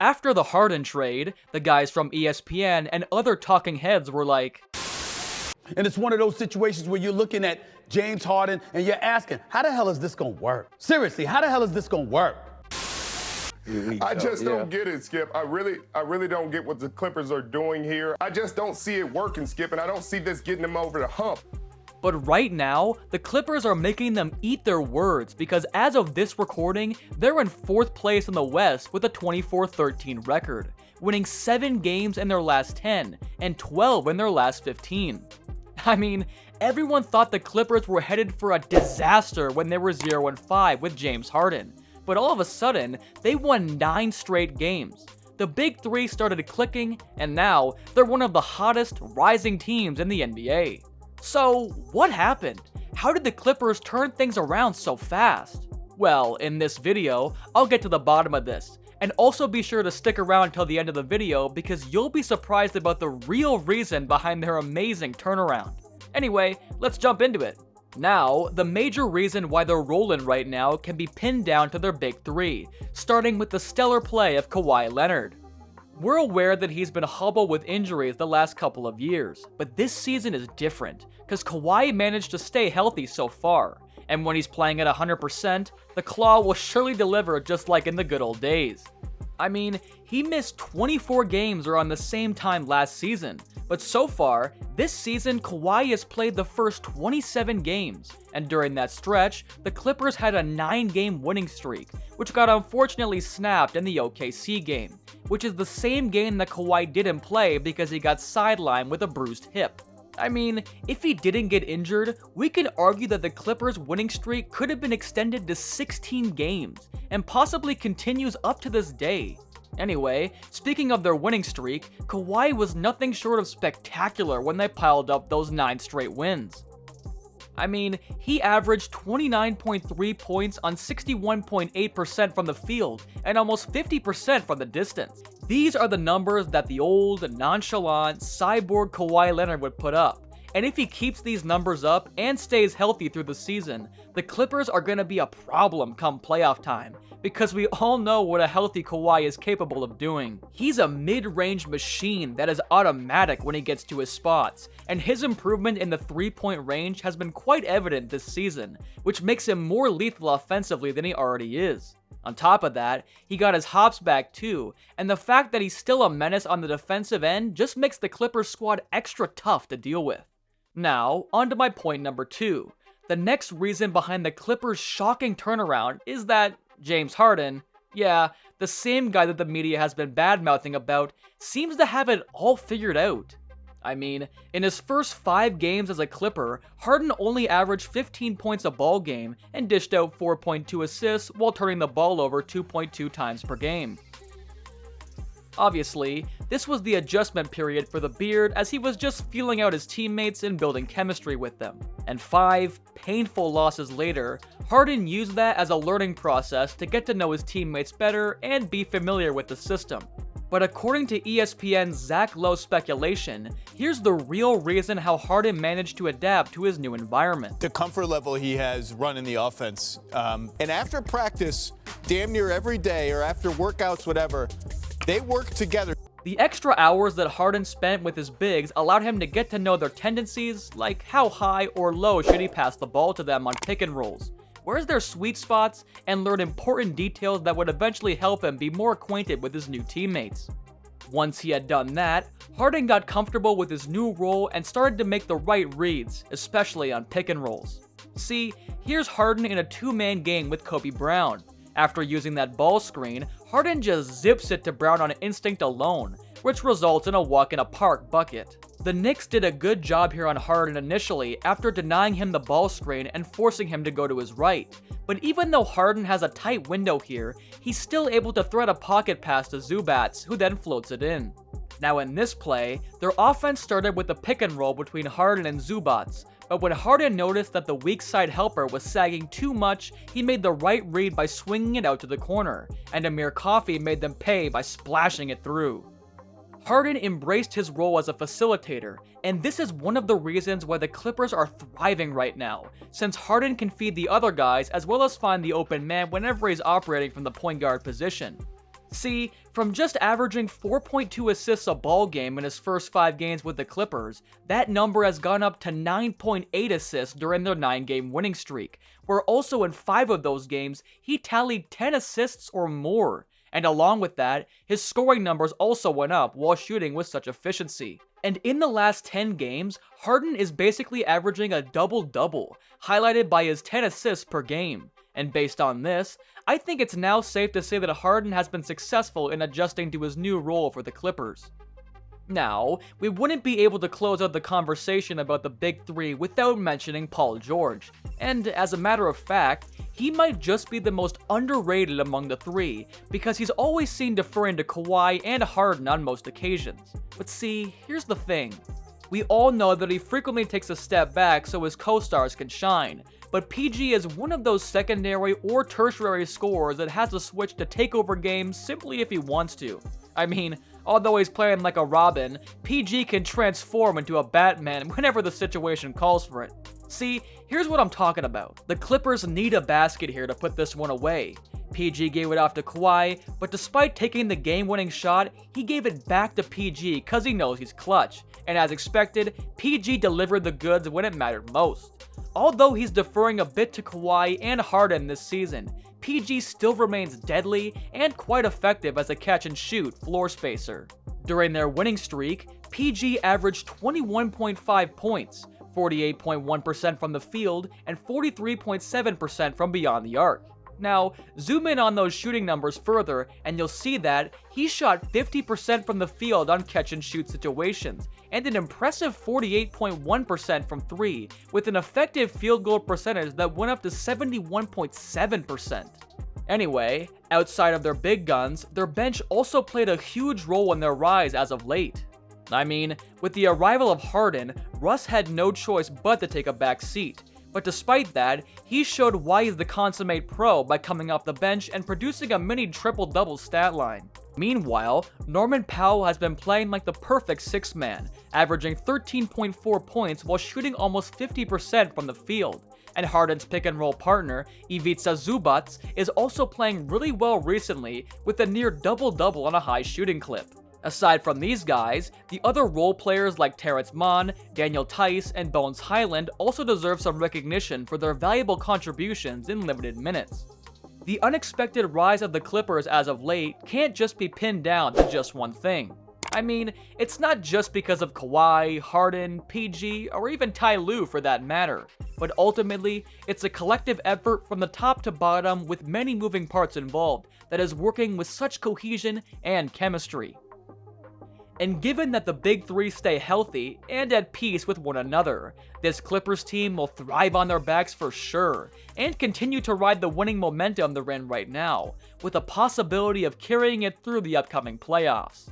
After the Harden trade, the guys from ESPN and other talking heads were like, and it's one of those situations where you're looking at James Harden and you're asking, how the hell is this going to work? Seriously, how the hell is this going to work? I just don't get it, Skip. I really don't get what the Clippers are doing here. I just don't see it working, Skip, and I don't see this getting them over the hump. But right now, the Clippers are making them eat their words because as of this recording, they're in 4th place in the West with a 24-13 record, winning 7 games in their last 10 and 12 in their last 15. I mean, everyone thought the Clippers were headed for a disaster when they were 0-5 with James Harden, but all of a sudden, they won 9 straight games. The big three started clicking, and now they're one of the hottest rising teams in the NBA. So, what happened? How did the Clippers turn things around so fast? Well, in this video, I'll get to the bottom of this, and also be sure to stick around till the end of the video because you'll be surprised about the real reason behind their amazing turnaround. Anyway, let's jump into it. Now, the major reason why they're rolling right now can be pinned down to their big three, starting with the stellar play of Kawhi Leonard. We're aware that he's been hobbled with injuries the last couple of years, but this season is different, because Kawhi managed to stay healthy so far, and when he's playing at 100%, the claw will surely deliver just like in the good old days. I mean, he missed 24 games around the same time last season, but so far, this season Kawhi has played the first 27 games, and during that stretch, the Clippers had a 9-game winning streak, which got unfortunately snapped in the OKC game, which is the same game that Kawhi didn't play because he got sidelined with a bruised hip. I mean, if he didn't get injured, we can argue that the Clippers' winning streak could have been extended to 16 games, and possibly continues up to this day. Anyway, speaking of their winning streak, Kawhi was nothing short of spectacular when they piled up those 9 straight wins. I mean, he averaged 29.3 points on 61.8% from the field and almost 50% from the distance. These are the numbers that the old, nonchalant, cyborg Kawhi Leonard would put up. And if he keeps these numbers up and stays healthy through the season, the Clippers are going to be a problem come playoff time, because we all know what a healthy Kawhi is capable of doing. He's a mid-range machine that is automatic when he gets to his spots, and his improvement in the 3-point range has been quite evident this season, which makes him more lethal offensively than he already is. On top of that, he got his hops back too, and the fact that he's still a menace on the defensive end just makes the Clippers squad extra tough to deal with. Now, on to my point number 2. The next reason behind the Clippers' shocking turnaround is that James Harden, yeah, the same guy that the media has been bad-mouthing about, seems to have it all figured out. I mean, in his first 5 games as a Clipper, Harden only averaged 15 points a ball game and dished out 4.2 assists while turning the ball over 2.2 times per game. Obviously, this was the adjustment period for the Beard as he was just feeling out his teammates and building chemistry with them. And 5 painful losses later, Harden used that as a learning process to get to know his teammates better and be familiar with the system. But according to ESPN's Zach Lowe's speculation, here's the real reason how Harden managed to adapt to his new environment. The comfort level he has running the offense. And after practice, damn near every day or after workouts, whatever, they work together. The extra hours that Harden spent with his bigs allowed him to get to know their tendencies, like how high or low should he pass the ball to them on pick and rolls, where's their sweet spots, and learn important details that would eventually help him be more acquainted with his new teammates. Once he had done that, Harden got comfortable with his new role and started to make the right reads, especially on pick and rolls. See, here's Harden in a 2-man game with Kobe Brown. After using that ball screen, Harden just zips it to Brown on instinct alone, which results in a walk-in-a-park bucket. The Knicks did a good job here on Harden initially after denying him the ball screen and forcing him to go to his right, but even though Harden has a tight window here, he's still able to thread a pocket pass to Zubac, who then floats it in. Now in this play, their offense started with a pick and roll between Harden and Zubac, but when Harden noticed that the weak side helper was sagging too much, he made the right read by swinging it out to the corner, and Amir Coffey made them pay by splashing it through. Harden embraced his role as a facilitator, and this is one of the reasons why the Clippers are thriving right now, since Harden can feed the other guys as well as find the open man whenever he's operating from the point guard position. See, from just averaging 4.2 assists a ball game in his first 5 games with the Clippers, that number has gone up to 9.8 assists during their 9-game winning streak, where also in 5 of those games, he tallied 10 assists or more. And along with that, his scoring numbers also went up while shooting with such efficiency. And in the last 10 games, Harden is basically averaging a double-double, highlighted by his 10 assists per game. And based on this, I think it's now safe to say that Harden has been successful in adjusting to his new role for the Clippers. Now, we wouldn't be able to close out the conversation about the Big Three without mentioning Paul George, and as a matter of fact, he might just be the most underrated among the three, because he's always seen deferring to Kawhi and Harden on most occasions. But see, here's the thing. We all know that he frequently takes a step back so his co-stars can shine, but PG is one of those secondary or tertiary scorers that has to switch to takeover games simply if he wants to. I mean, although he's playing like a Robin, PG can transform into a Batman whenever the situation calls for it. See, here's what I'm talking about. The Clippers need a basket here to put this one away. PG gave it off to Kawhi, but despite taking the game-winning shot, he gave it back to PG cause he knows he's clutch. And as expected, PG delivered the goods when it mattered most. Although he's deferring a bit to Kawhi and Harden this season, PG still remains deadly and quite effective as a catch-and-shoot floor spacer. During their winning streak, PG averaged 21.5 points, 48.1% from the field, and 43.7% from beyond the arc. Now, zoom in on those shooting numbers further, and you'll see that he shot 50% from the field on catch-and-shoot situations, and an impressive 48.1% from 3, with an effective field goal percentage that went up to 71.7%. Anyway, outside of their big guns, their bench also played a huge role in their rise as of late. I mean, with the arrival of Harden, Russ had no choice but to take a back seat. But despite that, he showed why he's the consummate pro by coming off the bench and producing a mini triple-double stat line. Meanwhile, Norman Powell has been playing like the perfect six-man, averaging 13.4 points while shooting almost 50% from the field. And Harden's pick-and-roll partner, Ivica Zubac, is also playing really well recently with a near double-double on a high shooting clip. Aside from these guys, the other role players like Terrence Mann, Daniel Tice, and Bones Highland also deserve some recognition for their valuable contributions in limited minutes. The unexpected rise of the Clippers as of late can't just be pinned down to just one thing. I mean, it's not just because of Kawhi, Harden, PG, or even Ty Lue for that matter, but ultimately, it's a collective effort from the top to bottom with many moving parts involved that is working with such cohesion and chemistry. And given that the Big Three stay healthy and at peace with one another, this Clippers team will thrive on their backs for sure, and continue to ride the winning momentum they're in right now, with a possibility of carrying it through the upcoming playoffs.